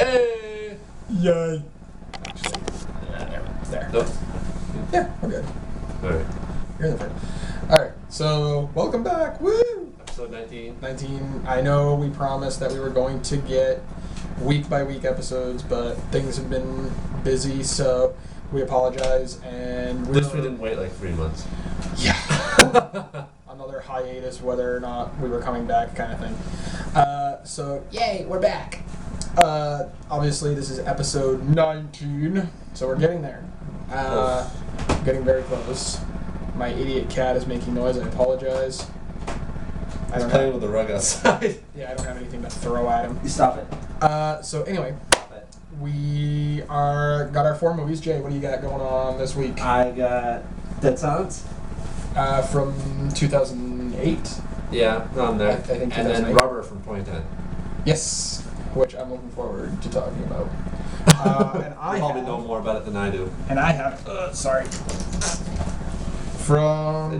Hey! Yay! It's there. Nope. Yeah, we're good. Alright. You're in the front. Alright, so welcome back. Woo! Episode 19. 19. I know we promised that we were going to get week by week episodes, but things have been busy, so we apologize. And At least we didn't wait like 3 months. Yeah. Another hiatus, whether or not we were coming back, kind of thing. So yay, we're back. Obviously, this is episode 19, so we're getting there. Getting very close. My idiot cat is making noise. I apologize. I don't Playing have, with the rug outside. yeah, I don't have anything to throw at him. You stop it. So anyway, we got our 4 movies. Jay, what do you got going on this week? I got Dead Silence. From 2008. Yeah, around there. I think and then 2008. Rubber from 2010. Yes, which I'm looking forward to talking about. And I You probably have, know more about it than I do. And I have, sorry, from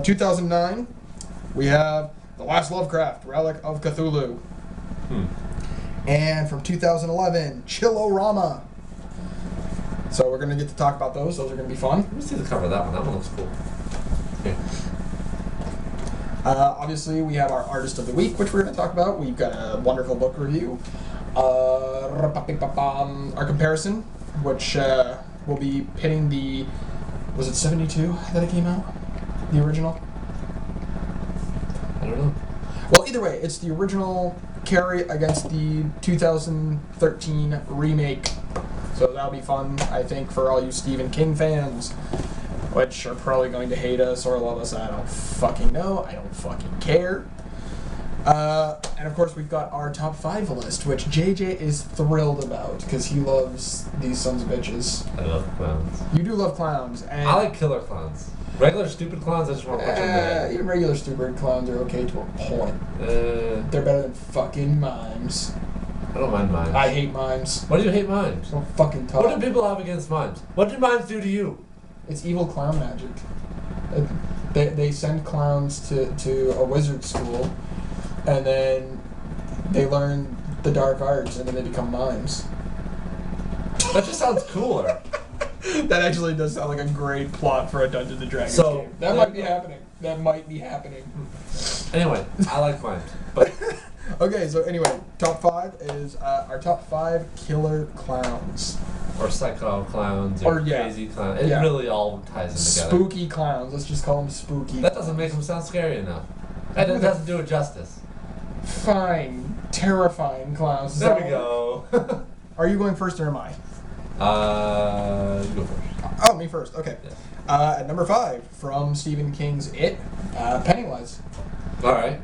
2009, we have The Last Lovecraft, Relic of Cthulhu. And from 2011, Chillorama. So we're going to get to talk about those. Those are going to be fun. Let me see the cover of that one. That one looks cool. Okay. Obviously, we have our Artist of the Week, which we're going to talk about. We've got a wonderful book review. Our comparison, which will be pitting the... Was it 72 that it came out? The original? I don't know. Well, either way, it's the original Carrie against the 2013 remake. So that'll be fun, I think, for all you Stephen King fans, which are probably going to hate us or love us. I don't fucking know. I don't fucking care. And of course, we've got our top 5 list, which JJ is thrilled about because he loves these sons of bitches. I love clowns. You do love clowns, and I like killer clowns. Regular stupid clowns, I just want to punch them in the head. even regular stupid clowns are okay to a point. They're better than fucking mimes. I don't mind mimes. I hate mimes. What do you hate mimes? Don't fucking talk. What do people have against mimes? What did mimes do to you? It's evil clown magic. They send clowns to a wizard school, and then they learn the dark arts, and then they become mimes. That just sounds cooler. That actually does sound like a great plot for a Dungeons and Dragons So, game. That might be happening. That might be happening. Anyway, I like mimes. But Okay, so anyway, top 5 is our top 5 killer clowns. or psycho clowns Or, or yeah. crazy clowns. It Yeah. really all ties in together. Spooky clowns. Let's just call them spooky. That doesn't make them sound scary enough. That doesn't do it justice. Fine. Terrifying clowns. Is There that we all? go. Are you going first or am I? You go first. Oh, me first. Okay. Yeah. At number 5, from Stephen King's It, Pennywise. Alright.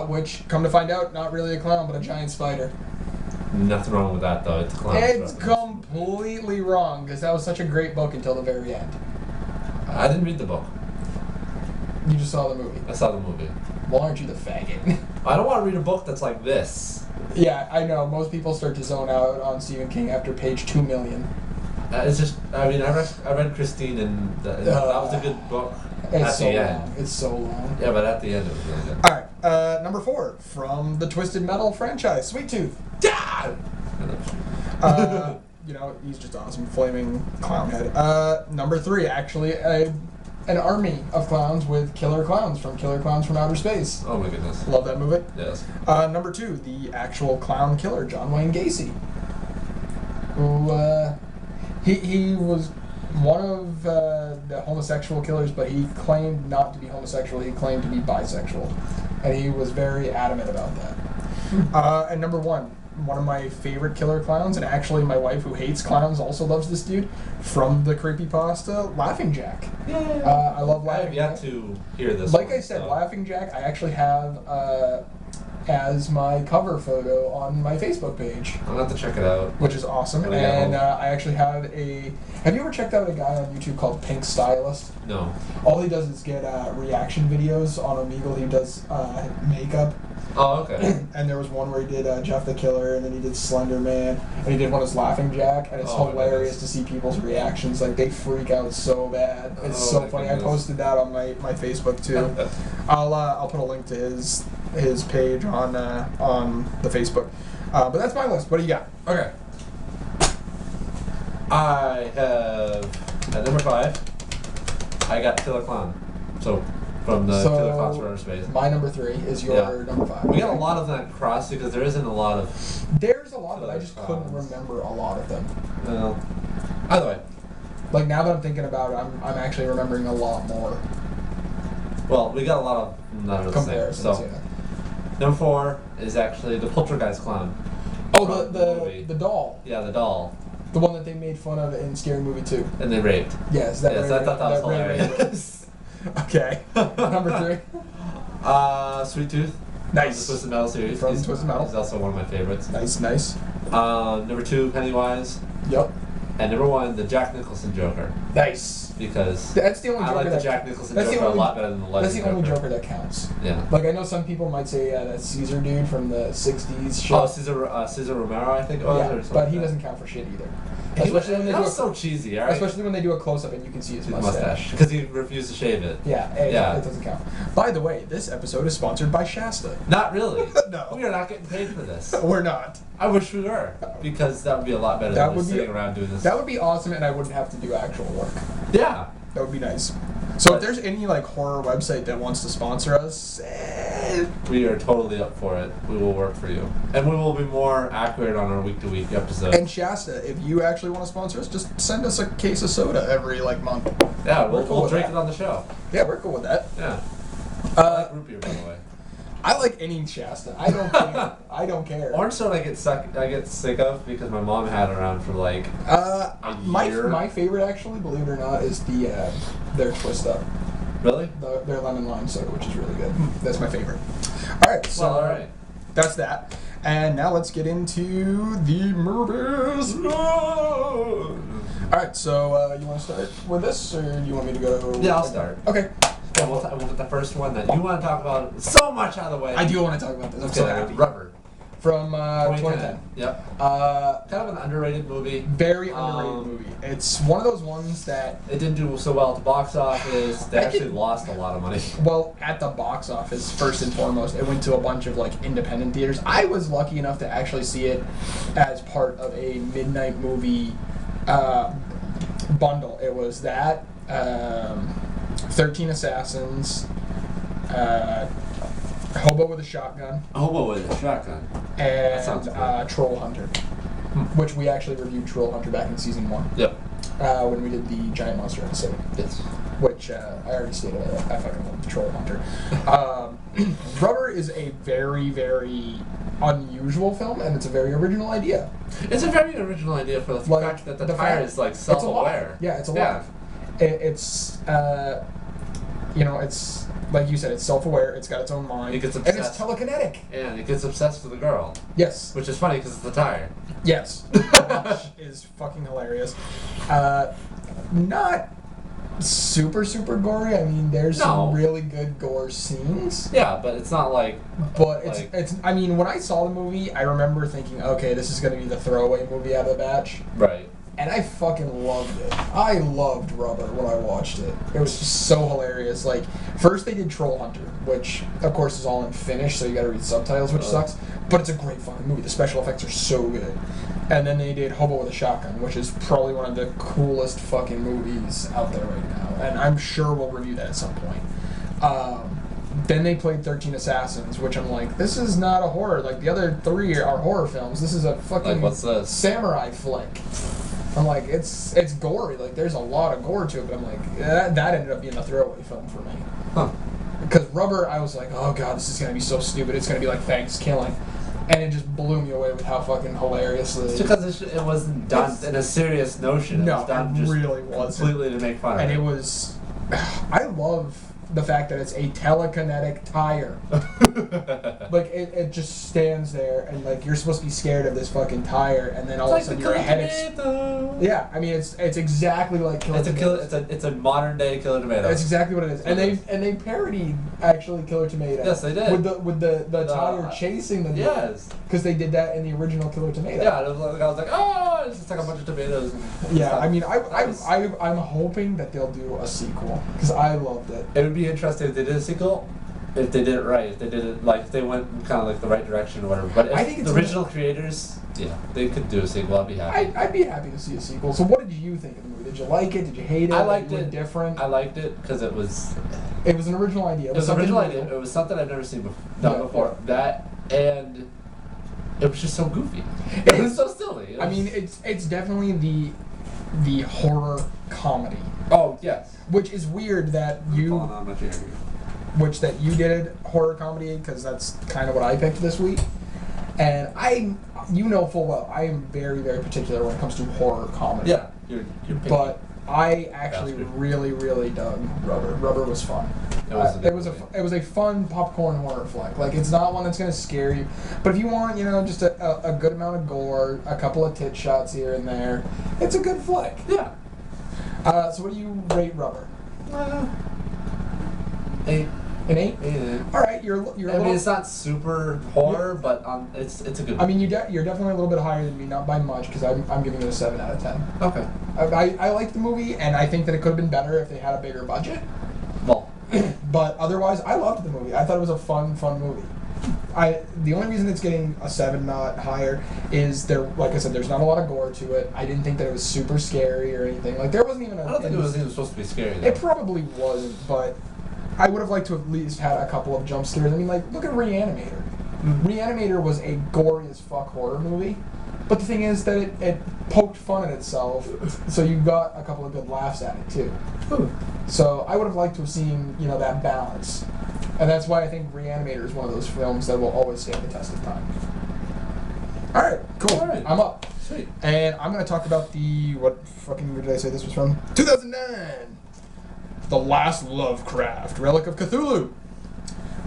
Which, come to find out, not really a clown, but a giant spider. Nothing wrong with that, though. It's a clown. It's completely wrong, because that was such a great book until the very end. I didn't read the book. You just saw the movie. I saw the movie. Well, aren't you the faggot? I don't want to read a book that's like this. Yeah, I know. Most people start to zone out on Stephen King after page 2 million. It's just, I mean, I read Christine, and that was a good book It's at so the long. end. It's so long. Yeah, but at the end it was really good. Alright, number 4, from the Twisted Metal franchise, Sweet Tooth. Yeah! You know, he's just awesome. Flaming clown head. Number 3, actually, an army of clowns with killer clowns from Killer Clowns from Outer Space. Oh my goodness. Love that movie. Yes. Number 2, the actual clown killer, John Wayne Gacy. Who, he was one of the homosexual killers, but he claimed not to be homosexual. He claimed to be bisexual. And he was very adamant about that. And number 1 of my favorite killer clowns, and actually my wife who hates clowns also loves this dude, from the creepypasta, Laughing Jack. I love I have Laughing yet Jack. to hear this Like one, I said, so. Laughing Jack, I actually have as my cover photo on my Facebook page, I'm going to have to check it out. which is awesome. Oh, yeah. And I actually have a... Have you ever checked out a guy on YouTube called Pink Stylist? No. All he does is get reaction videos on Omegle. He does makeup. Oh, okay. And there was one where he did Jeff the Killer, and then he did Slender Man, and he did one as Laughing Jack, and it's Oh, my hilarious goodness. to see people's reactions. Like, they freak out so bad. It's Oh, so my funny. goodness. I posted that on my Facebook too. I'll put a link to his page on the Facebook. But that's my list. What do you got? Okay. I have at number 5. I got Killer Clown. So from the Killer Clowns from Outer Space. My number 3 is your number 5. We got a lot of that cross because there isn't a lot of. There's a lot, but I just couldn't remember a lot of them. Well, either way. Like now that I'm thinking about it, I'm actually remembering a lot more. Well, we got a lot of that are the same. Comparisons. So Yeah. number 4 is actually the Poltergeist Clown. Oh, from the doll. Yeah, the doll. The one that they made fun of in Scary Movie 2. And they raped. Yes, I thought that was hilarious. Okay. Number 3. Sweet Tooth. Nice. From the Twisted Metal series. From Twisted Metal. He's also one of my favorites. Nice. Number 2, Pennywise. Yep. And number 1, the Jack Nicholson Joker. Nice. Because that's the only I Joker like the that, Jack Nicholson that's Joker the only, a lot better than the Legend That's the only Joker. Joker that counts. Yeah. Like I know some people might say that Caesar dude from the '60s show. Oh, Cesar Romero, I think it was. Yeah, or something but he like doesn't count for shit either. that. Especially when they that do was so cheesy, alright? Especially when they do a close up and you can see his mustache. Because he refused to shave it. Yeah, it doesn't count. By the way, this episode is sponsored by Shasta. Not really. No. We are not getting paid for this. We're not. I wish we were. Because that would be a lot better than just sitting around doing this. That would be awesome, and I wouldn't have to do actual work. Yeah. That would be nice. So if there's any like horror website that wants to sponsor us, we are totally up for it. We will work for you. And we will be more accurate on our week-to-week episodes. And Shasta, if you actually want to sponsor us, just send us a case of soda every month. Yeah, we'll cool drink with it on the show. Yeah, we're cool with that. Yeah. I like root beer, by the way. I like any Shasta. I don't care. I don't care. Orange soda I get sick of because my mom had it around for like a year. My favorite actually, believe it or not, is their Twist Up. Really? Their lemon lime soda, which is really good. That's my favorite. All right, so all right. That's that. And now let's get into the movies. All right, so you want to start with this, or do you want me to go? Yeah, I'll start. Okay. And we'll get the first one that you want to talk about so much out of the way. I do want to talk about this. I'm so happy. Rubber. From 2010. Yep. Kind of an underrated movie. Very underrated movie. It's one of those ones that... It didn't do so well at the box office. They actually lost a lot of money. Well, at the box office, first and foremost, it went to a bunch of independent theaters. I was lucky enough to actually see it as part of a midnight movie bundle. It was that, 13 Assassins, Hobo with a Shotgun. Hobo with a Shotgun. And cool. Troll Hunter, which we actually reviewed Troll Hunter back in season 1. Yep. When we did the Giant Monster episode. Yes. Which I already stated, I fucking love the Troll Hunter. Rubber is a very, very unusual film, and it's a very original idea. It's a very original idea for the fact that the tire is self-aware. It's alive. It's it's like you said, it's self-aware. It's got its own mind. It gets obsessed. And it's telekinetic. And it gets obsessed with a girl. Yes. Which is funny because it's the tire. Yes. Which is fucking hilarious. Not super gory. I mean, there's some really good gore scenes. Yeah, but it's not like. But it's. I mean, when I saw the movie, I remember thinking, okay, this is going to be the throwaway movie out of the batch. Right. And I fucking loved it. I loved Rubber when I watched it. It was just so hilarious. First they did Troll Hunter, which, of course, is all in Finnish, so you gotta read subtitles, which sucks. But it's a great fucking movie. The special effects are so good. And then they did Hobo with a Shotgun, which is probably one of the coolest fucking movies out there right now. And I'm sure we'll review that at some point. Then they played 13 Assassins, which I'm like, this is not a horror. The other 3 are horror films. This is a fucking what's this? Samurai flick. I'm like, it's gory. There's a lot of gore to it, but I'm like, that ended up being a throwaway film for me. Huh. Because Rubber, I was like, oh god, this is going to be so stupid. It's going to be like Thanksgiving. And it just blew me away with how fucking hilariously... It's because it wasn't done in a serious notion. No, it was done it just really wasn't. completely to make fun of it. And it was... I love the fact that it's a telekinetic tire. It just stands there, and you're supposed to be scared of this fucking tire, and then all of a sudden your head yeah, I mean it's exactly like Killer Tomatoes. It's a modern day Killer Tomato. That's exactly what it is. And they parodied actually Killer Tomato. Yes, they did. With the tire chasing them. Yes. Because they did that in the original Killer Tomato. Yeah, I was like, oh, it's just a bunch of tomatoes. Yeah, I mean, I'm hoping that they'll do a sequel because I loved it. It would be interesting if they did a sequel. if they did it right, if they did it like if they went kind of like the right direction or whatever. But if I think it's the original creators, yeah, they could do a sequel. I'd be happy. I'd be happy to see a sequel. So what did you think of the movie? Did you like it? Did you hate it? I liked Was it. Different. I liked it because it was. It was an original idea. It was an original idea. It was something I've never seen done before. That and it was just so goofy. It was so silly. I mean, it's definitely the horror comedy. Oh yes. Which is weird that you. Which that you did horror comedy because that's kind of what I picked this week, and you know full well I am very very particular when it comes to horror comedy. Yeah, you're picky. But I actually really dug Rubber. Rubber was fun. It was a fun popcorn horror flick. Like it's not one that's gonna scare you, but if you want just a good amount of gore, a couple of tit shots here and there, it's a good flick. Yeah. So what do you rate Rubber? 8. An 8? 8. All right, you're. I mean, it's not super horror, but it's a good. I mean, you're definitely a little bit higher than me, not by much, because I'm giving it a 7 out of 10. Okay. I like the movie, and I think that it could have been better if they had a bigger budget. Well, but otherwise, I loved the movie. I thought it was a fun movie. The only reason it's getting a 7, not higher, is like I said, there's not a lot of gore to it. I didn't think that it was super scary or anything. Like there wasn't even. I don't think it was even supposed to be scary. Though. It probably wasn't, but I would have liked to have at least had a couple of jump scares. I mean, like look at Reanimator. Reanimator was a gory as fuck horror movie, but the thing is that it poked fun at itself, so you got a couple of good laughs at it too. So I would have liked to have seen that balance. And that's why I think Reanimator is one of those films that will always stand the test of time. All right, cool. All right. I'm up. Sweet. And I'm going to talk about what fucking year did I say this was from? 2009. The Last Lovecraft, Relic of Cthulhu.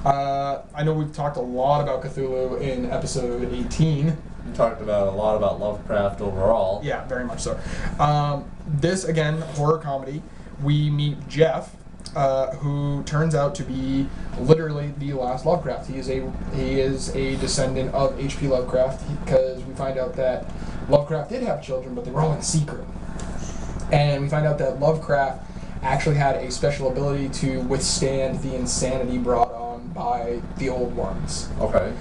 I know we've talked a lot about Cthulhu in episode 18. We talked a lot about Lovecraft overall. Yeah, very much so. This, again, horror comedy. We meet Jeff, who turns out to be literally the last Lovecraft. He is a descendant of H.P. Lovecraft because we find out that Lovecraft did have children, but they were all in secret. And we find out that Lovecraft actually had a special ability to withstand the insanity brought on by the old ones. Okay.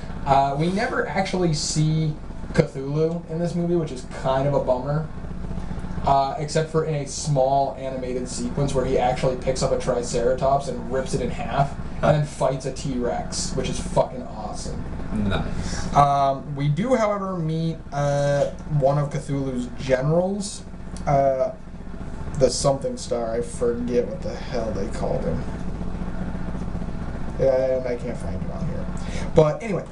We never actually see Cthulhu in this movie, which is kind of a bummer. Except for in a small animated sequence where he actually picks up a Triceratops and rips it in half, and then fights a T-Rex, which is fucking awesome. Nice. We do, however, meet one of Cthulhu's generals, the something star. I forget what the hell they called him. And I can't find it on here. But anyway,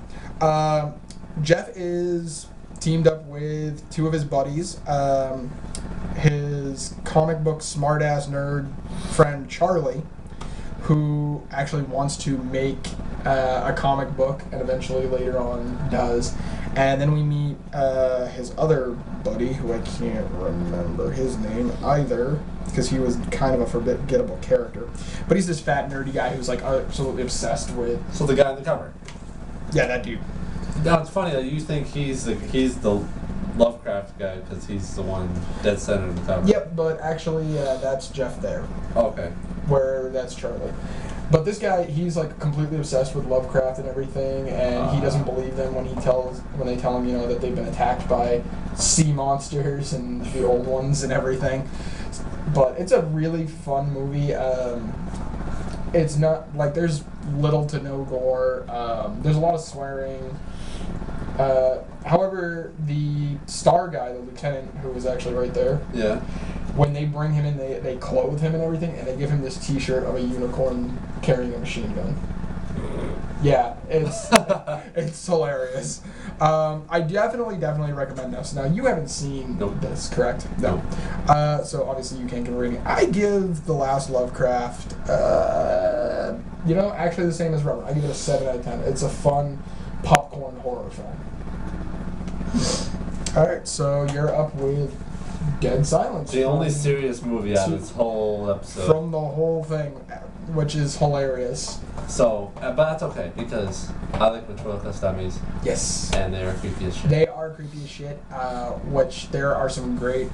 Jeff is teamed up with 2 of his buddies. His comic book smartass nerd friend Charlie, who actually wants to make a comic book and eventually later on does. And then we meet his other buddy, who I can't remember his name either, because he was kind of a forgettable character. But he's this fat nerdy guy who's like absolutely obsessed with. So the guy on the cover. Yeah, that dude. Now it's funny that you think he's the Lovecraft guy because he's the one dead center of the cover. Yep, but actually that's Jeff there. Oh, okay. Where that's Charlie. But this guy, he's like completely obsessed with Lovecraft and everything, and he doesn't believe them when they tell him, that they've been attacked by sea monsters and the old ones and everything. But it's a really fun movie. It's not like there's little to no gore. There's a lot of swearing. However, the star guy, the lieutenant who was actually right there, when they bring him in, they clothe him and everything, and they give him this T-shirt of a unicorn carrying a machine gun. Yeah, it's hilarious. I definitely recommend this. Now, you haven't seen this, correct? No. So obviously you can't give a rating. I give The Last Lovecraft, actually the same as Rubber. I give it a 7 out of 10. It's a fun popcorn horror film. Alright, so you're up with Dead Silence. The only serious movie out of this whole episode. From the whole thing. which is hilarious. So, but that's okay because I like ventriloquist dummies, Yes. and they are creepy as shit. They are creepy as shit, which there are some great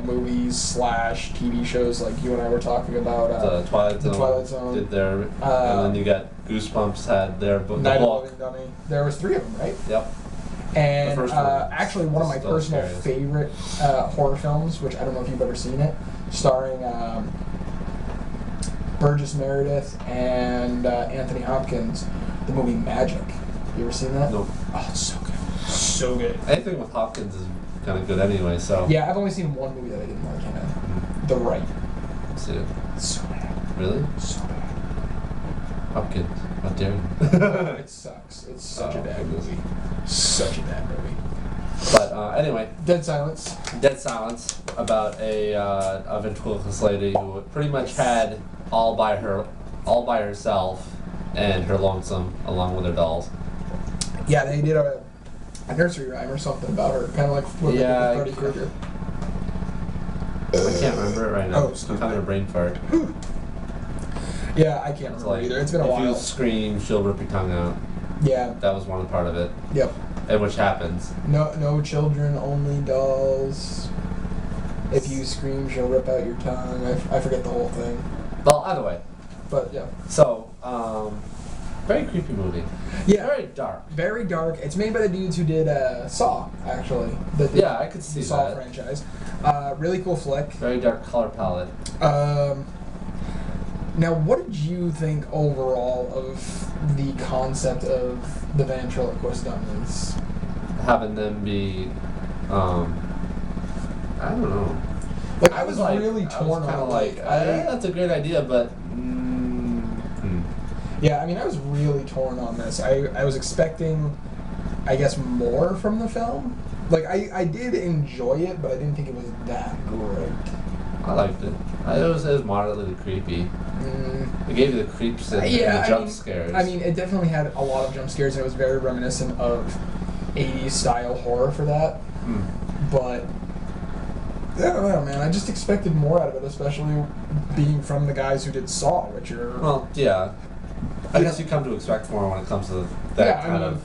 movies / TV shows like you and I were talking about. The Twilight Zone. The Twilight Zone. Did their, and then you got Goosebumps had their book. Night of the Living Dummy. There was 3 of them, right? Yep. And The first one actually, one of my still personal scariest. favorite horror films, which I don't know if you've ever seen it, starring Burgess Meredith and Anthony Hopkins, the movie Magic. You ever seen that? Nope. Oh, it's so good. So good. Anything with Hopkins is kind of good anyway. So. Yeah, I've only seen one movie that I didn't like him in. The Right. See it. It's so bad. Really? So bad. Hopkins. How dare you? It sucks. It's such a Oh, bad goodness. movie. Such a bad movie. But anyway, Dead Silence. Dead Silence about a ventriloquist lady who pretty much had all by herself and her lonesome along with her dolls. Yeah, they did a nursery rhyme or something about her, kind of like what they did Yeah, with Freddy Krueger. I can't remember it right now. Oh, I'm having a brain fart. Yeah, I can't It's remember like either. It's been a if while. you scream, she'll rip your tongue out. Yeah. That was one part of it, Yep. and which happens. No children, only dolls. If you scream, she'll rip out your tongue. I forget the whole thing. Well, either way. But yeah. So, very creepy movie. Yeah. Very dark. Very dark. It's made by the dudes who did Saw, actually. Yeah, I could see the Saw that. franchise. Really cool flick. Very dark color palette. Now, what did you think overall of the concept of the ventriloquist dummies? Having them be, I don't know. Like, I was really I torn was on it. like, that's a great idea, but. Yeah, I mean, I was really torn on this. I was expecting, I guess, more from the film. Like, I did enjoy it, but I didn't think it was that great. I liked it. It was moderately creepy. It gave you the creeps and the jump scares. I mean, it definitely had a lot of jump scares, and it was very reminiscent of 80s style horror for that. But I don't know, man. I just expected more out of it, especially being from the guys who did Saw, which are... Well, yeah. I guess you come to expect more when it comes to that kind of...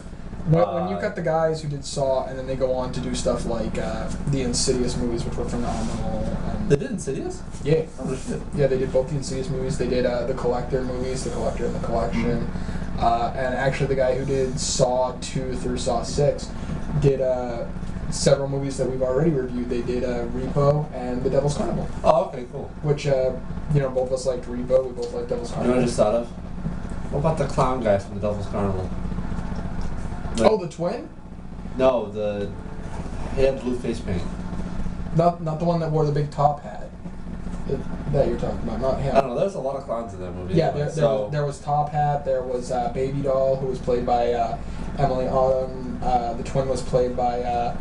When you cut the guys who did Saw, and then they go on to do stuff like the Insidious movies, which were phenomenal. They did Insidious? Yeah. Oh, shit. Yeah, they did both the Insidious movies. They did the Collector movies, The Collector and the Collection. And actually the guy who did Saw 2 through Saw 6 did several movies that we've already reviewed. They did Repo and The Devil's Carnival. Oh, okay, cool. Which, both of us liked Repo. We both liked Devil's You know Carnival. what I just thought of? What about the clown guy from The Devil's Carnival? Oh, the twin? No, he had blue face paint. Not the one that wore the big top hat. That you're talking about, not him. I don't know, there's a lot of clowns in that movie. Yeah, anyway, there was Top Hat, there was Baby Doll, who was played by Emily Autumn. The twin was played by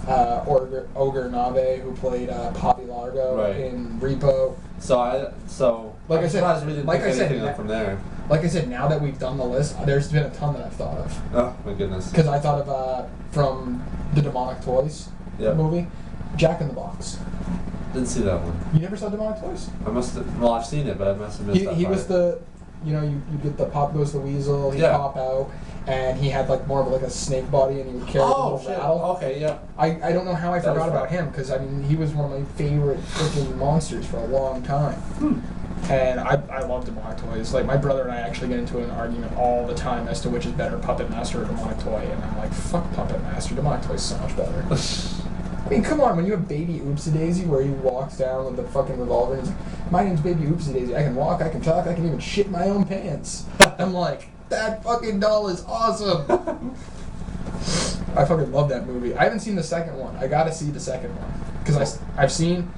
Ogre Nave, who played Poppy Largo in Repo. Like I said, we didn't pick anything up from there. Like I said, now that we've done the list, there's been a ton that I've thought of. Oh my goodness. Because I thought of from the Demonic Toys movie, Jack in the Box. Didn't see that one. You never saw Demonic Toys? I must have. Well, I've seen it, but I must have missed that part. He was the, you get the Pop Goes the Weasel, he'd pop out, and he had like more of like a snake body, and he would carry the little rattle. Okay, yeah. I don't know how I forgot about him, because I mean he was one of my favorite freaking monsters for a long time. And I love Demonic Toys. Like, my brother and I actually get into an argument all the time as to which is better, Puppet Master or Demonic Toy. And I'm like, fuck Puppet Master. Demonic Toy is so much better. I mean, come on, when you have Baby Oopsie Daisy where he walks down with the fucking revolver and he's like, my name's Baby Oopsie Daisy. I can walk, I can talk, I can even shit my own pants. I'm like, that fucking doll is awesome. I fucking love that movie. I haven't seen the second one. I gotta see the second one. Because I've seen...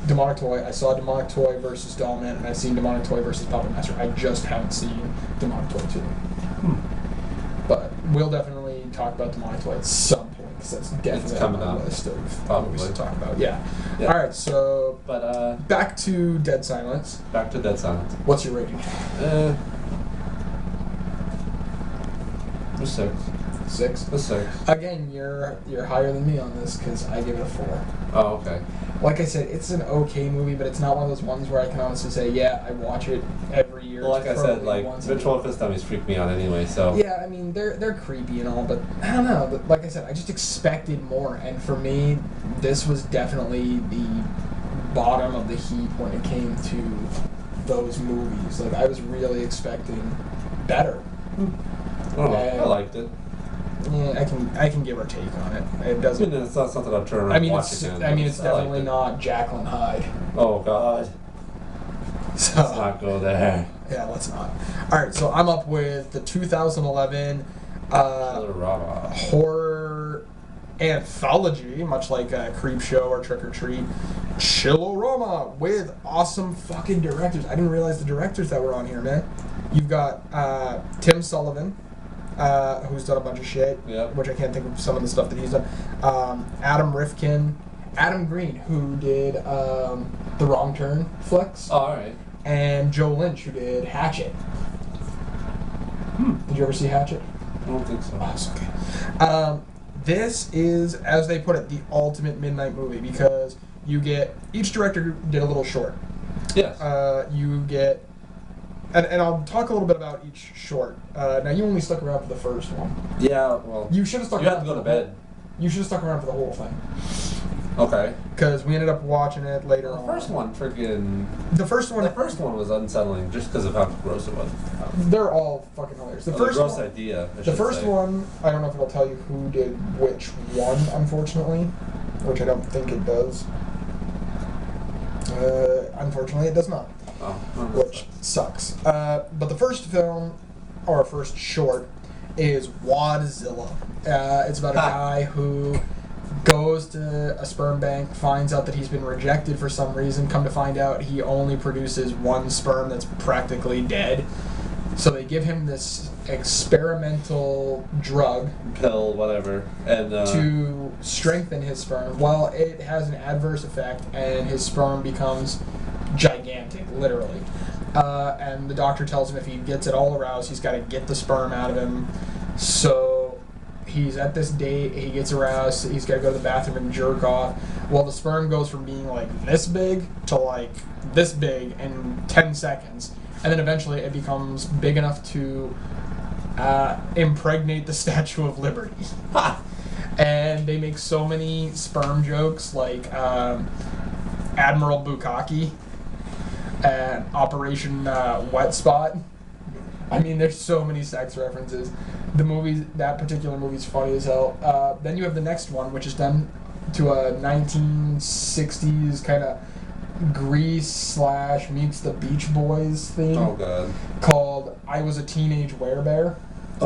Demonic Toy. I saw Demonic Toy versus Dollman, and I've seen Demonic Toy versus Puppet Master. I just haven't seen Demonic Toy 2. But we'll definitely talk about Demonic Toy at some point, because that's definitely on my list of movies to talk about. Yeah. Alright, so back to Dead Silence. Back to Dead Silence. What's your rating? 6. 6. The 6. Again, you're higher than me on this because I give it a 4. Oh, okay. Like I said, it's an okay movie, but it's not one of those ones where I can honestly say, yeah, I watch it every year. Well, like I said, like ventriloquist dummies freak me out anyway. So yeah, I mean they're creepy and all, but I don't know. But like I said, I just expected more, and for me, this was definitely the bottom of the heap when it came to those movies. Like I was really expecting better. Oh, I liked it. Yeah, I can give or take on it. It doesn't. It's not something I'll turn around and watch again. I mean, it's definitely not Jacqueline Hyde. Oh God. So, let's not go there. Yeah, let's not. All right, so I'm up with the 2011 horror anthology, much like Creep Show or Trick or Treat, Chillorama, with awesome fucking directors. I didn't realize the directors that were on here, man. You've got Tim Sullivan, who's done a bunch of shit, which I can't think of some of the stuff that he's done. Adam Rifkin, Adam Green, who did The Wrong Turn flicks. Oh, all right. And Joe Lynch, who did Hatchet. Did you ever see Hatchet? I don't think so. Oh, it's okay. This is, as they put it, the ultimate midnight movie because you get, each director did a little short. Yes. You get, and I'll talk a little bit about each short. Now, you only stuck around for the first one. Yeah, well. You should have stuck around. You had to go to bed. You should have stuck around for the whole thing. Okay. Because we ended up watching it later on. The first one The first one was unsettling just because of how gross it was. They're all fucking hilarious. The gross idea. The first one, I don't know if it'll tell you who did which one, unfortunately, which I don't think it does. Unfortunately, it does not. Oh, which sucks. But the first film, or first short, is Wadzilla. It's about a guy who goes to a sperm bank, finds out that he's been rejected for some reason. Come to find out, he only produces one sperm that's practically dead. So they give him this experimental drug, pill, whatever, and to strengthen his sperm. Well, it has an adverse effect, and his sperm becomes gigantic, literally. And the doctor tells him if he gets it all aroused, he's got to get the sperm out of him. So he's at this date, he gets aroused, he's got to go to the bathroom and jerk off. Well, the sperm goes from being like this big to like this big in 10 seconds. And then eventually it becomes big enough to impregnate the Statue of Liberty. And they make so many sperm jokes like Admiral Bukkake and Operation Wet Spot. I mean, there's so many sex references. That particular movie's funny as hell. Then you have the next one, which is done to a 1960s kind of Grease / meets the Beach Boys theme. Oh, God. Called I Was a Teenage Werebear,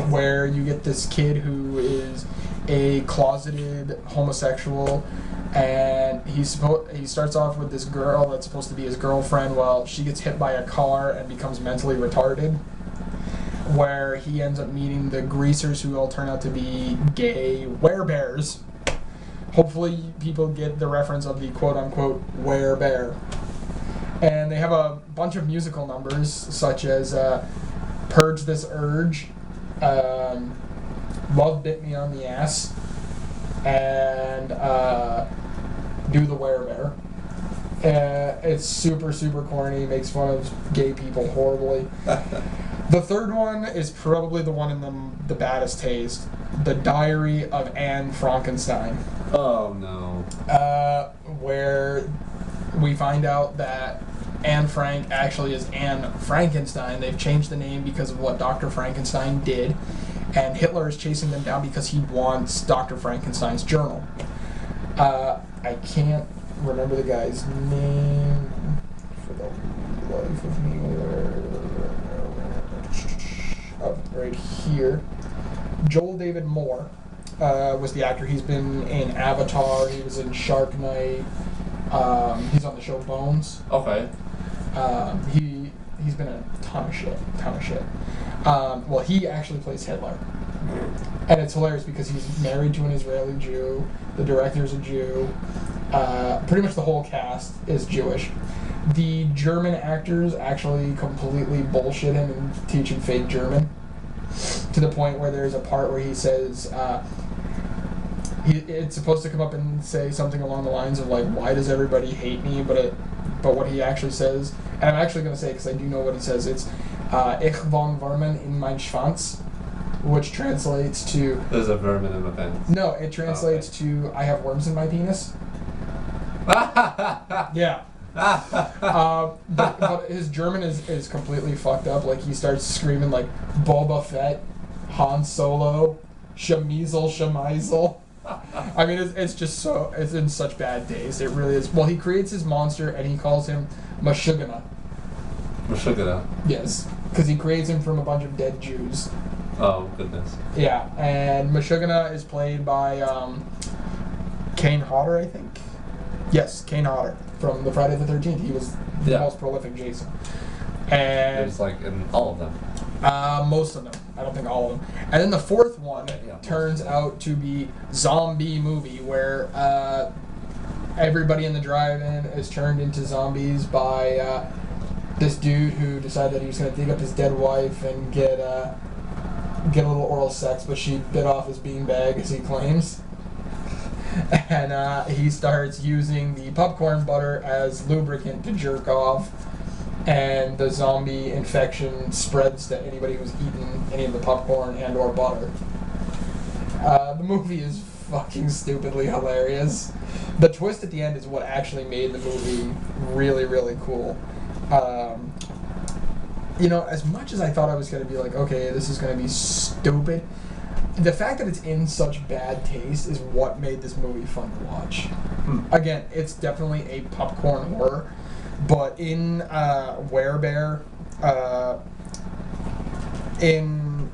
where you get this kid who is a closeted homosexual, and he starts off with this girl that's supposed to be his girlfriend. Well, she gets hit by a car and becomes mentally retarded, where he ends up meeting the greasers who all turn out to be gay werebears. Hopefully people get the reference of the quote-unquote werebear. And they have a bunch of musical numbers, such as Purge This Urge, Love Bit Me on the Ass, and Do the Werebear. It's super, super corny, makes fun of gay people horribly. The third one is probably the one in the baddest taste. The Diary of Anne Frankenstein. Oh, no. Where we find out that Anne Frank actually is Anne Frankenstein. They've changed the name because of what Dr. Frankenstein did. And Hitler is chasing them down because he wants Dr. Frankenstein's journal. I can't remember the guy's name for the life of me. Oh, right here. Joel David Moore was the actor. He's been in Avatar. He was in Shark Night. He's on the show Bones. Okay. He's been in a ton of shit. Well, he actually plays Hitler. And it's hilarious because he's married to an Israeli Jew. The director's a Jew. Pretty much the whole cast is Jewish. The German actors actually completely bullshit him and teach him fake German. to the point where there's a part where he says it's supposed to come up and say something along the lines of like, why does everybody hate me? But what he actually says, and I'm actually going to say because I do know what he says, it's Ich von Vermin in mein Schwanz, which translates to... There's a vermin in my pants. No, it translates to I have worms in my penis. Yeah. But his German is completely fucked up. Like, he starts screaming like Boba Fett, Han Solo, Shamizel, Shamizel. I mean, it's just so... It's in such bad taste. It really is. Well, he creates his monster and he calls him Mashugana. Mashugana? Yes. Because he creates him from a bunch of dead Jews. Oh, goodness. Yeah, and Mashugana is played by Kane Hodder, I think. Yes, Kane Hodder from the Friday the 13th. He was the most prolific Jason. And it was like in all of them. Most of them. I don't think all of them. And then the fourth one turns out to be Zombie Movie, where everybody in the drive-in is turned into zombies by this dude who decided that he was going to dig up his dead wife and get a little oral sex, but she bit off his beanbag, as he claims. And he starts using the popcorn butter as lubricant to jerk off, and the zombie infection spreads to anybody who's eaten any of the popcorn and or butter. The movie is fucking stupidly hilarious. The twist at the end is what actually made the movie really, really cool. You know, as much as I thought I was going to be like, okay, this is going to be stupid, the fact that it's in such bad taste is what made this movie fun to watch. Again, it's definitely a popcorn horror, but in Werebear, in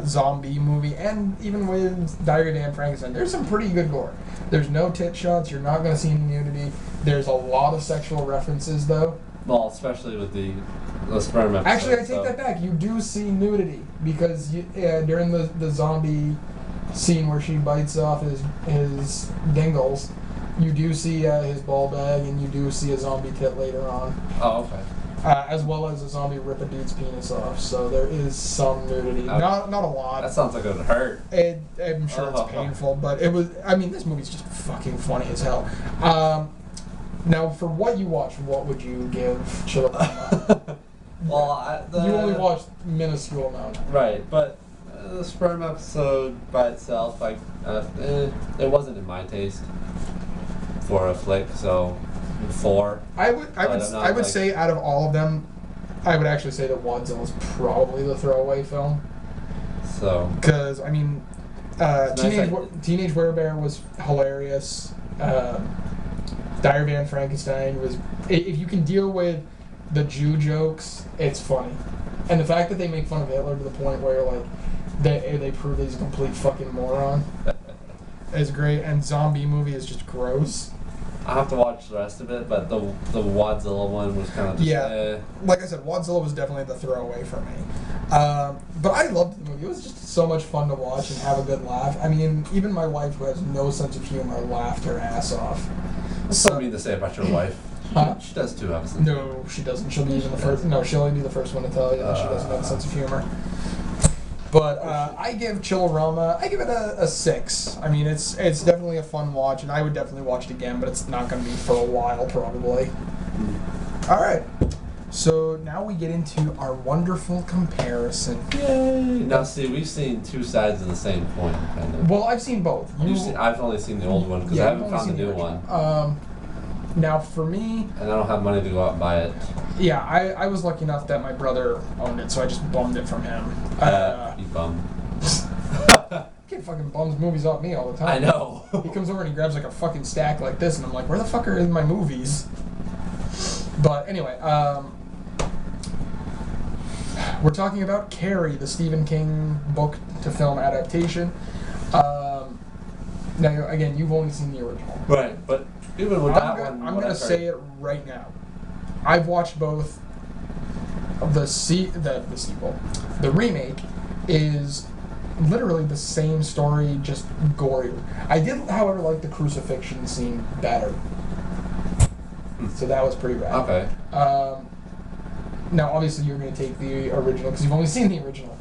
Zombie Movie, and even with Diary of Dan Frankenstein, there's some pretty good gore. There's no tit shots, you're not going to see any nudity. There's a lot of sexual references, though. Well, especially with the sperm episode. Actually, I take that back. You do see nudity, because during the zombie scene where she bites off his dingles, you do see his ball bag, and you do see a zombie tit later on. Oh, okay. As well as a zombie rip a dude's penis off, so there is some nudity. Not a lot. That sounds like it would hurt. I'm sure it's painful, but it was... I mean, this movie's just fucking funny as hell. Now, for what you watched, what would you give Chillerama? Well, you only watched minuscule amount. Right, but the sperm episode by itself, like, it wasn't in my taste for a flick, so 4. I would say out of all of them, I would actually say that Wadzilla is probably the throwaway film. So. Because I mean, Teenage Werebear was hilarious. Diary of Dan Frankenstein was. If you can deal with the Jew jokes, it's funny, and the fact that they make fun of Hitler to the point where like they prove that he's a complete fucking moron is great. And Zombie Movie is just gross. I have to watch the rest of it, but the Wadzilla one was kind of just, Like I said, Wadzilla was definitely the throwaway for me. But I loved the movie. It was just so much fun to watch and have a good laugh. I mean, even my wife, who has no sense of humor, laughed her ass off. That's something mean to say about your wife. Huh? She does too, have a sense. No, she doesn't. She'll be even the first. No, she'll only be the first one to tell you that she doesn't have a sense of humor. But I give Chillerama, I give it a 6. I mean, it's definitely a fun watch, and I would definitely watch it again, but it's not going to be for a while, probably. All right. So now we get into our wonderful comparison. Yay! Now, see, we've seen two sides of the same coin, kind of. Well, I've seen both. I've only seen the old one, because I haven't found the new one. Now, for me... And I don't have money to go out and buy it. Yeah, I was lucky enough that my brother owned it, so I just bummed it from him. You bum. Kid fucking bums movies off me all the time. I know. He comes over and he grabs like a fucking stack like this, and I'm like, where the fuck are my movies? But anyway, we're talking about Carrie, the Stephen King book to film adaptation. Now, again, you've only seen the original. Right, but even with that one... I'm going to say it right now. I've watched both. The sequel. The remake is literally the same story, just gorier. I did, however, like the crucifixion scene better. So that was pretty bad. Okay. Now, obviously, you're going to take the original because you've only seen the original.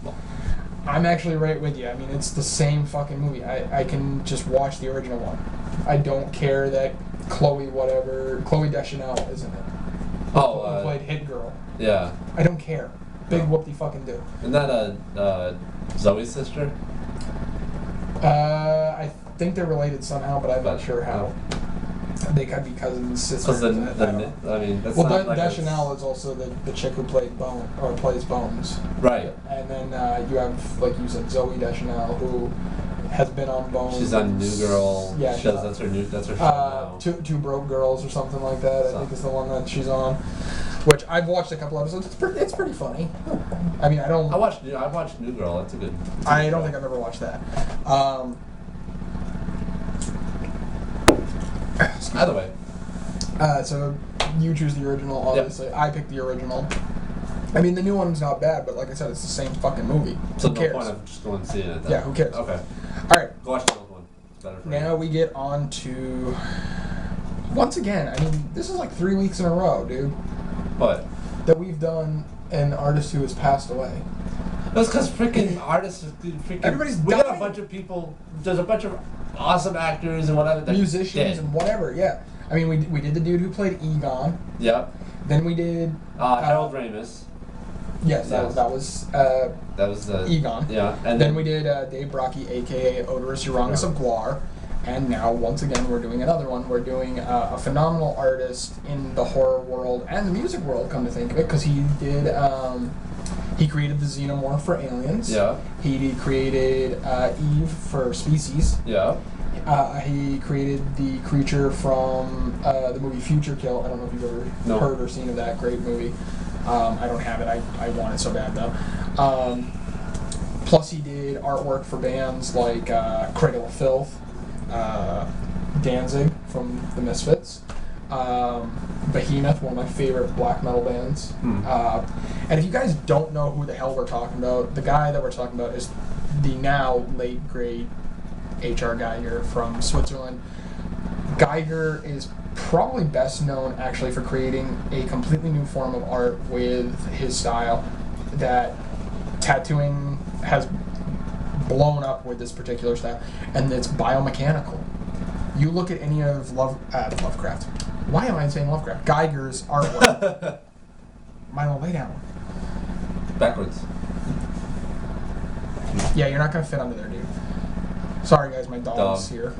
I'm actually right with you. I mean, it's the same fucking movie. I can just watch the original one. I don't care that Chloe Deschanel is in it. Who played Hit Girl. Yeah. I don't care. Big whoop-de fucking do. Isn't that Zoe's sister? I think they're related somehow, but I'm not sure how. They could be cousins, sisters. Because I mean, that's well, not like Deschanel is also the chick who plays Bones. Right. And then you have, like you said, Zoe Deschanel, who has been on Bones. She's on New Girl. Yeah, that's her show now. Two Broke Girls or something like that. I think is the one that she's on. Which I've watched a couple episodes. It's pretty funny. I mean, I watched New Girl. That's a good. I don't think I've ever watched that. Either way. So you choose the original, obviously. Yep. I picked the original. I mean, the new one's not bad, but like I said, it's the same fucking movie. So who cares? No point of just going and seeing it then. Yeah, who cares? Okay. All right. Go watch the old one. It's better for now you. we get on to... Once again, I mean, this is like 3 weeks in a row, dude. What? That we've done an artist who has passed away. That's because freaking artists Everybody's we dying. got a bunch of people. There's a bunch of awesome actors and whatever. Musicians and whatever, yeah. I mean, we did the dude who played Egon. Yep. Then we did... Harold Ramis. Yes, that was Egon. Yeah. And then we did Dave Brockie, a.k.a. Odorous Urangus of Guar. And now, once again, we're doing another one. We're doing a phenomenal artist in the horror world and the music world, come to think of it, because he did... he created the Xenomorph for Aliens. Yeah. He created Eve for Species. Yeah. He created the creature from the movie Future Kill. I don't know if you've ever heard or seen of that great movie. I don't have it. I want it so bad, though. Plus, he did artwork for bands like Cradle of Filth, Danzig from the Misfits, Behemoth, one of my favorite black metal bands. And if you guys don't know who the hell we're talking about, the guy that we're talking about is the now late great H.R. Geiger from Switzerland. Geiger is probably best known actually for creating a completely new form of art with his style that tattooing has blown up with this particular style, and it's biomechanical. You look at any of Lovecraft. Why am I saying Lovecraft? Geiger's artwork. Milo, lay down. Backwards. Yeah, you're not gonna fit under there, dude. Sorry, guys, my dog's here.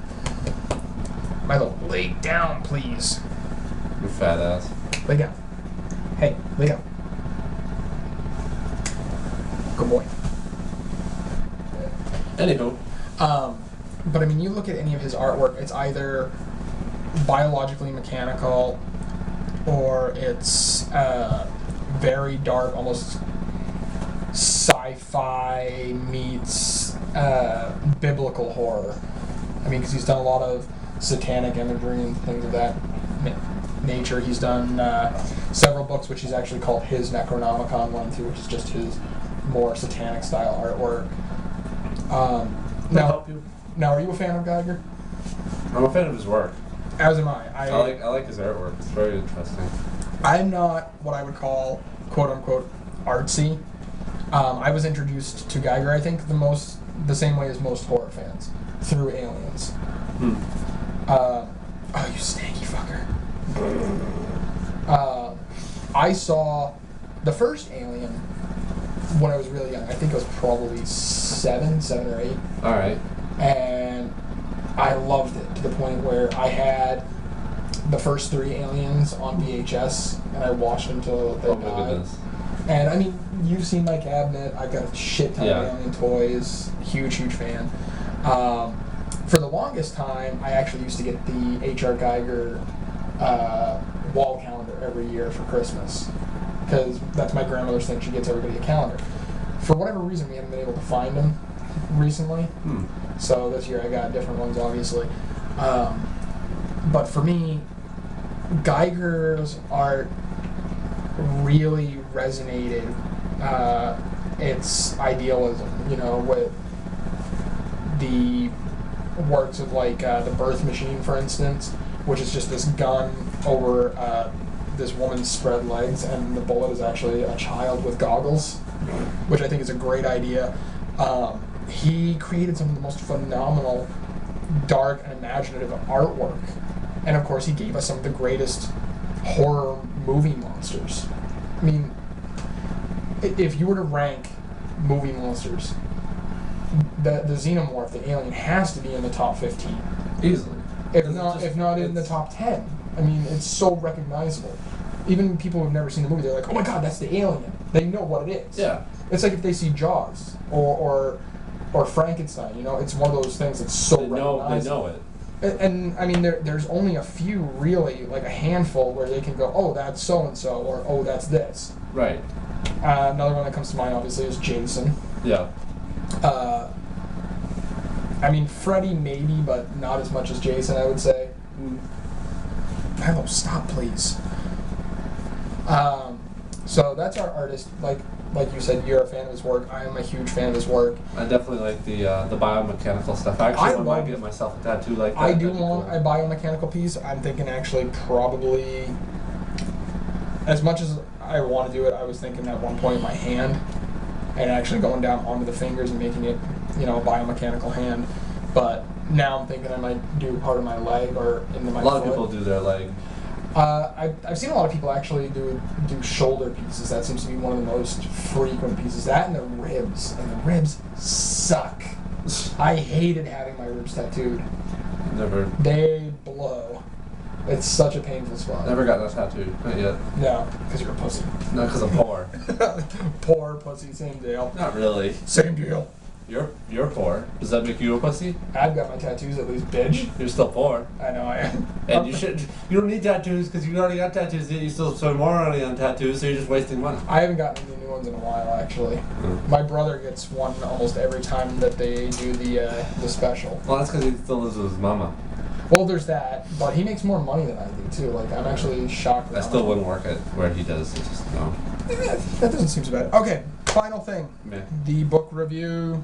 Milo, lay down, please. You fat ass. Lay down. Hey, lay down. Good boy. Anywho. But I mean, you look at any of his artwork, it's either biologically mechanical or it's very dark, almost sci-fi meets biblical horror. I mean, because he's done a lot of satanic imagery and things of that nature. He's done several books, which he's actually called his Necronomicon 1 and 2, which is just his more satanic style artwork. Now, are you a fan of Geiger? I'm a fan of his work. As am I. I like his artwork. It's very interesting. I'm not what I would call quote unquote artsy. I was introduced to Geiger, I think, the same way as most horror fans, through Aliens. Oh, you snaky fucker. I saw the first Alien when I was really young. I think I was probably seven or 8. All right. And I loved it to the point where I had the first 3 Aliens on VHS, and I watched them until they died. Goodness. And I mean, you've seen my cabinet. I've got a shit ton of Alien toys. Huge fan. For the longest time, I actually used to get the H.R. Geiger wall calendar every year for Christmas, because that's my grandmother's thing. She gets everybody a calendar. For whatever reason, we haven't been able to find them recently. So this year I got different ones, obviously. But for me, Geiger's art really resonated. Its idealism, with the works of like the Birth Machine, for instance, which is just this gun over this woman's spread legs, and the bullet is actually a child with goggles, which I think is a great idea. He created some of the most phenomenal, dark and imaginative artwork, and of course he gave us some of the greatest horror movie monsters. I mean, if you were to rank movie monsters, the xenomorph, the alien, has to be in the top 15. Easily. If not in the top 10. I mean, it's so recognizable. Even people who've never seen the movie, they're like, "Oh my God, that's the alien." They know what it is. Yeah. It's like if they see Jaws or Frankenstein. You know, it's one of those things that's so recognizable. They know it. And I mean, there's only a few, really, like a handful, where they can go, "Oh, that's so and so," or "Oh, that's this." Right. Another one that comes to mind, obviously, is Jason. Yeah. I mean, Freddy maybe, but not as much as Jason, I would say. Milo, stop, please. So that's our artist. Like you said, you're a fan of his work. I am a huge fan of his work. I definitely like the biomechanical stuff. I actually want to get myself a tattoo like that. I do want a biomechanical piece. I'm thinking actually probably, as much as I want to do it, I was thinking at one point my hand, and actually going down onto the fingers and making it, a biomechanical hand. But now I'm thinking I might do part of my leg or into my foot. A lot of people do their leg. I've seen a lot of people actually do shoulder pieces. That seems to be one of the most frequent pieces. That and the ribs. And the ribs suck. I hated having my ribs tattooed. Never. They blow. It's such a painful spot. Never got that tattooed. Not yet. No, because you're a pussy. Not because I'm poor. Poor pussy, same deal. Not really. Same deal. You're poor. Does that make you a pussy? I've got my tattoos at least, bitch. You're still poor. I know I am. And you don't need tattoos because you already got tattoos. You still spend more money on tattoos, so you're just wasting money. I haven't gotten any new ones in a while, actually. My brother gets one almost every time that they do the special. Well, that's because he still lives with his mama. Well, there's that, but he makes more money than I do too. Like, I'm actually shocked. I still wouldn't work at where he does. It's just no. That doesn't seem so bad. Okay, final thing. Meh. The book review.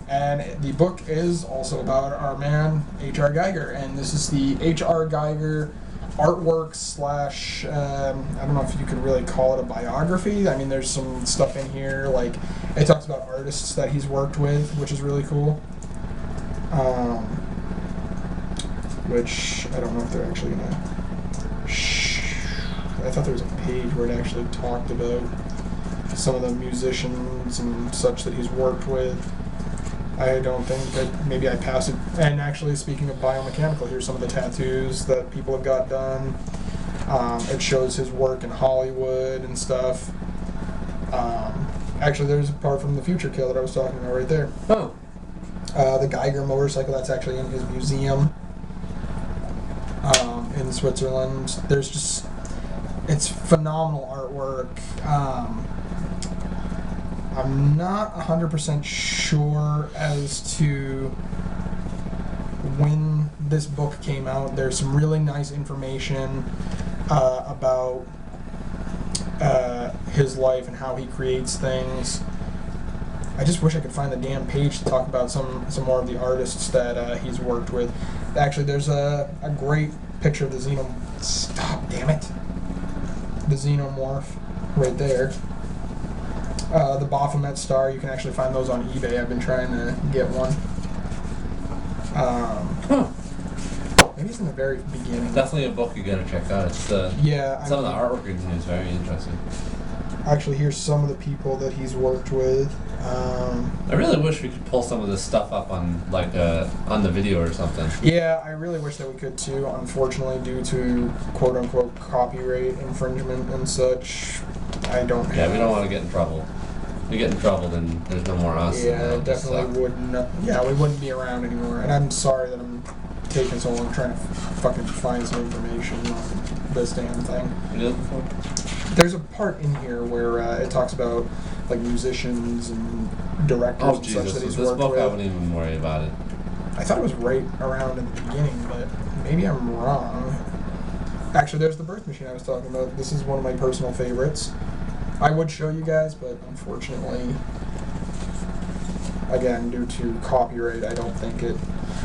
And the book is also about our man, H.R. Geiger. And this is the H.R. Geiger artwork / I don't know if you could really call it a biography. I mean, there's some stuff in here, like, it talks about artists that he's worked with, which is really cool. Which, I don't know if they're actually going to... I thought there was a page where it actually talked about some of the musicians and such that he's worked with. I don't think that maybe I passed it. And actually, speaking of biomechanical, here's some of the tattoos that people have got done. It shows his work in Hollywood and stuff. Actually, there's a part from the Future Kill that I was talking about right there. Oh. The Geiger motorcycle, that's actually in his museum in Switzerland. There's just, it's phenomenal artwork. I'm not 100% sure as to when this book came out. There's some really nice information about his life and how he creates things. I just wish I could find the damn page to talk about some more of the artists that he's worked with. Actually, there's a great picture of the Stop, damn it. The Xenomorph right there. The Baphomet star, you can actually find those on eBay. I've been trying to get one. Maybe it's in the very beginning. Definitely a book you gotta check out. It's some of the artwork in here is very interesting. Actually, here's some of the people that he's worked with. I really wish we could pull some of this stuff up on on the video or something. Yeah, I really wish that we could too. Unfortunately, due to quote unquote copyright infringement and such, I don't. Yeah, we don't want to get in trouble. If we get in trouble, then there's no more us. Yeah, it definitely wouldn't. Yeah, we wouldn't be around anymore. And I'm sorry that I'm taking so long trying to fucking find some information on this damn thing. You did it before? There's a part in here where it talks about like musicians and directors and such that he's worked with. This book, I wouldn't even worry about it. I thought it was right around in the beginning, but maybe I'm wrong. Actually, there's the birth machine I was talking about. This is one of my personal favorites. I would show you guys, but unfortunately, again, due to copyright, I don't think it...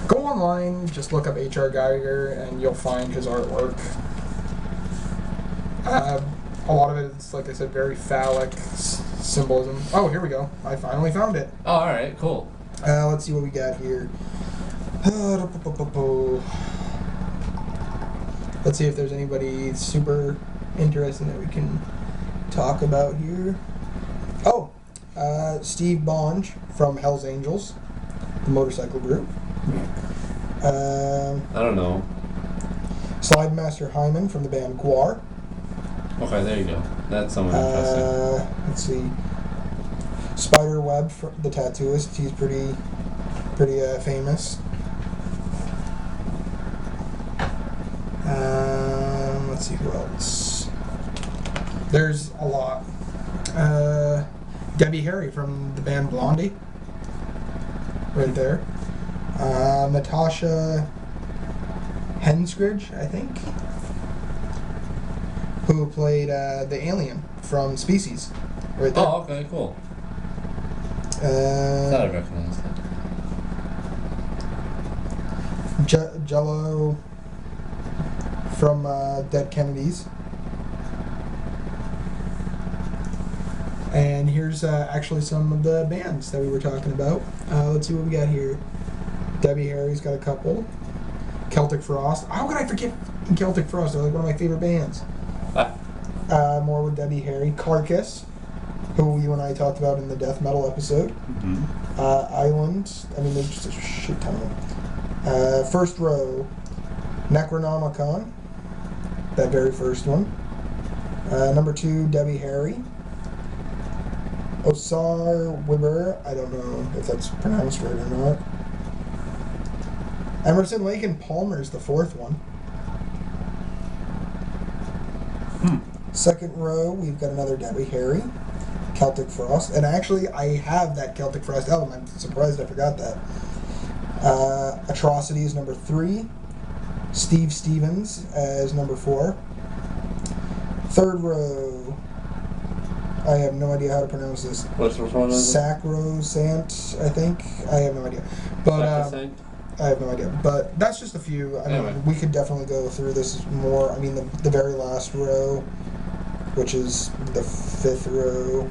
Go online, just look up H.R. Geiger, and you'll find his artwork. A lot of it is, like I said, very phallic, symbolism. Oh, here we go. I finally found it. Oh, all right, cool. Let's see what we got here. Let's see if there's anybody super interesting that we can talk about here. Oh, Steve Bonge from Hell's Angels, the motorcycle group. I don't know. Slide Master Hyman from the band Guar. Okay, there you go. That's someone interesting. Let's see. Spiderweb, the tattooist. He's pretty famous. Let's see who else. There's a lot. Debbie Harry from the band Blondie. Right there. Natasha Henstridge, I think, who played the alien from Species. Right there. Oh, okay, cool. I thought I recognized that. Jello from Dead Kennedys. And here's actually some of the bands that we were talking about. Let's see what we got here. Debbie Harry's got a couple. Celtic Frost. How could I forget Celtic Frost? They're like one of my favorite bands. More with Debbie Harry. Carcass, who you and I talked about in the death metal episode. Mm-hmm. Island. I mean, there's just a shit ton of them. First Row. Necronomicon. That very first one. Number 2, Debbie Harry. Osar Wibber. I don't know if that's pronounced right or not. Emerson, Lake and Palmer's the fourth one. Second Row, we've got another Debbie Harry. Celtic Frost. And actually, I have that Celtic Frost album. I'm surprised I forgot that. Atrocities, number 3. Steve Stevens as number 4. Third Row, I have no idea how to pronounce this. Which one is it? Sacrosant, I think. I have no idea. But I have no idea. But that's just a few. I mean, we could definitely go through this more. I mean, the very last row, which is the 5th row.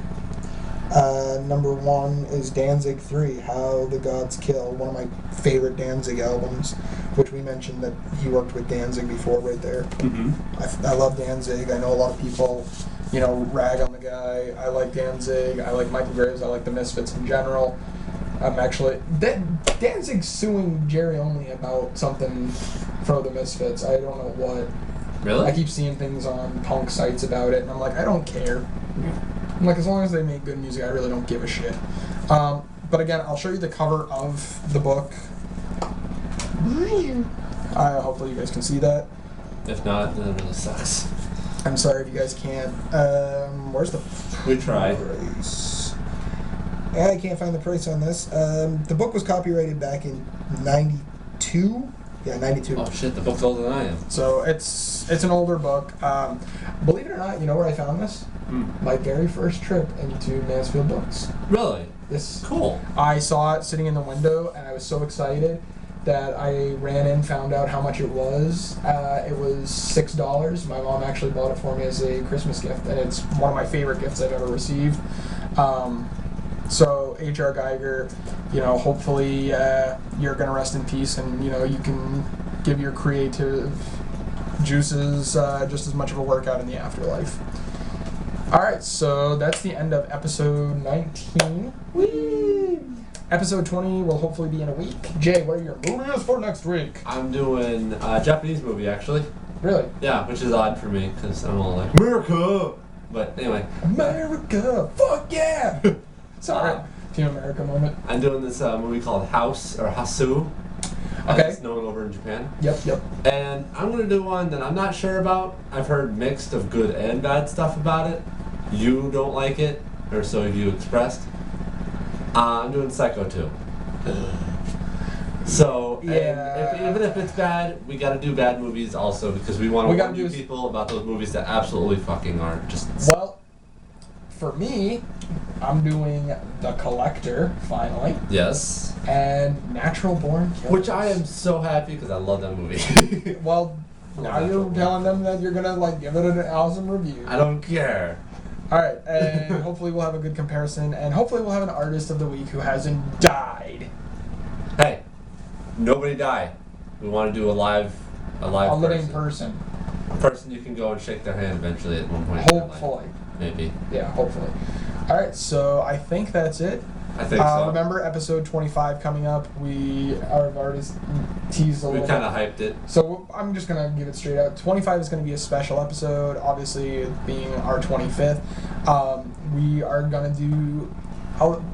Number 1 is Danzig 3, How the Gods Kill, one of my favorite Danzig albums, which we mentioned that he worked with Danzig before right there. Mm-hmm. I love Danzig. I know a lot of people, rag on the guy. I like Danzig. I like Michael Graves. I like the Misfits in general. I'm actually... Danzig's suing Jerry Only about something for the Misfits. I don't know what. Really? I keep seeing things on punk sites about it, and I'm like, I don't care. I'm like, as long as they make good music, I really don't give a shit. But again, I'll show you the cover of the book. Hopefully you guys can see that. If not, then it really sucks. I'm sorry if you guys can't. Where's the... We tried. Price? I can't find the price on this. The book was copyrighted back in 92. Yeah, 92. Oh shit, the book's older than I am. So it's an older book. Believe it or not, you know where I found this? My very first trip into Mansfield Books. Really? This Cool. I saw it sitting in the window, and I was so excited that I ran in, found out how much it was. It was $6. My mom actually bought it for me as a Christmas gift, and it's one of my favorite gifts I've ever received. So H.R. Geiger, hopefully you're gonna rest in peace, and you can give your creative juices just as much of a workout in the afterlife. Alright, so that's the end of episode 19. Whee! Episode 20 will hopefully be in a week. Jay, what are your movies for next week? I'm doing a Japanese movie, actually. Really? Yeah, which is odd for me, because I'm all like, America! But anyway. America! Fuck yeah! Sorry. Team America moment. I'm doing this movie called House, or Hasu. Okay. It's known over in Japan. Yep. And I'm going to do one that I'm not sure about. I've heard mixed of good and bad stuff about it. You don't like it, or so you expressed. I'm doing Psycho 2. So, yeah. even if it's bad, we got to do bad movies also, because we want to warn you people about those movies that absolutely fucking aren't. Well, for me, I'm doing The Collector, finally. Yes. And Natural Born Killers. Which I am so happy, because I love that movie. Well, now you're telling them that you're going to give it an awesome review. I don't care. All right, and hopefully we'll have a good comparison, and hopefully we'll have an artist of the week who hasn't died. Hey, nobody die. We want to do a live living person. A person you can go and shake their hand eventually at one point. Hopefully. Maybe. Yeah, hopefully. All right, so I think that's it. I think so. Remember episode 25 coming up. We have already teased a little. We kind of hyped it. So I'm just going to give it straight out. 25 is going to be a special episode, obviously it being our 25th. We are going to do,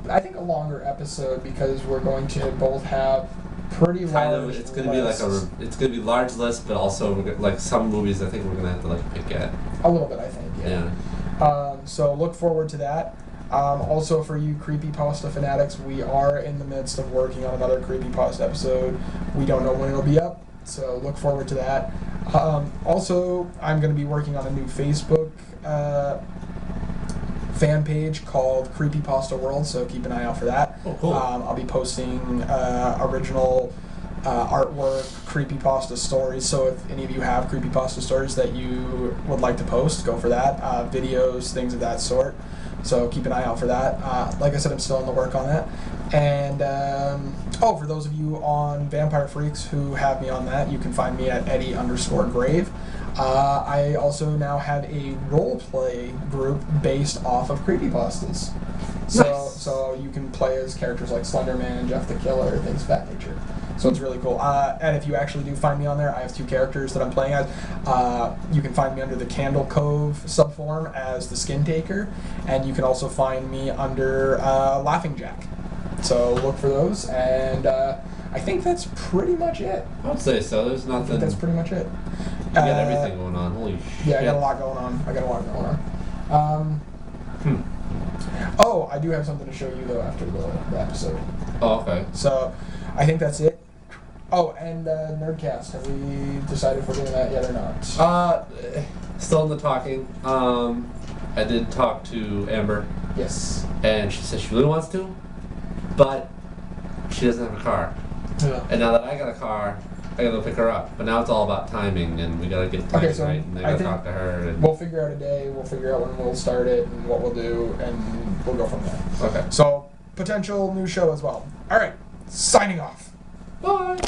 I think, a longer episode because we're going to both have pretty large It's going to be like it's going to be large list, but also like some movies I think we're going to have to like pick at. A little bit, I think, yeah. So look forward to that. Also, for you creepypasta fanatics, we are in the midst of working on another creepypasta episode. We don't know when it'll be up, so look forward to that. Also, I'm going to be working on a new Facebook fan page called Creepypasta World, so keep an eye out for that. Oh, cool. I'll be posting original artwork, creepypasta stories, so if any of you have creepypasta stories that you would like to post, go for that. Videos, things of that sort. So keep an eye out for that. Like I said, I'm still in the work on that. And, for those of you on Vampire Freaks who have me on that, you can find me at Eddie_Grave. I also now have a roleplay group based off of creepypastas. So you can play as characters like Slenderman, Jeff the Killer, things of that nature. So it's really cool. And if you actually do find me on there, I have 2 characters that I'm playing as. You can find me under the Candle Cove subform as the Skin Taker, and you can also find me under Laughing Jack. So look for those, and I think that's pretty much it. I would say so. There's nothing. I think that's pretty much it. You got everything going on. Holy shit. Yeah, I got a lot going on. Oh, I do have something to show you, though, after the episode. Oh, okay. So, I think that's it. Oh, and Nerdcast. Have we decided if we're doing that yet or not? Still in the talking. I did talk to Amber. Yes. And she said she really wants to, but she doesn't have a car. Yeah. And now that I got a car, I gotta go pick her up. But now it's all about timing, and we gotta get timing right, and I gotta talk to her. And we'll figure out a day, we'll figure out when we'll start it, and what we'll do, and we'll go from there. Okay. So, potential new show as well. Alright, signing off. Bye!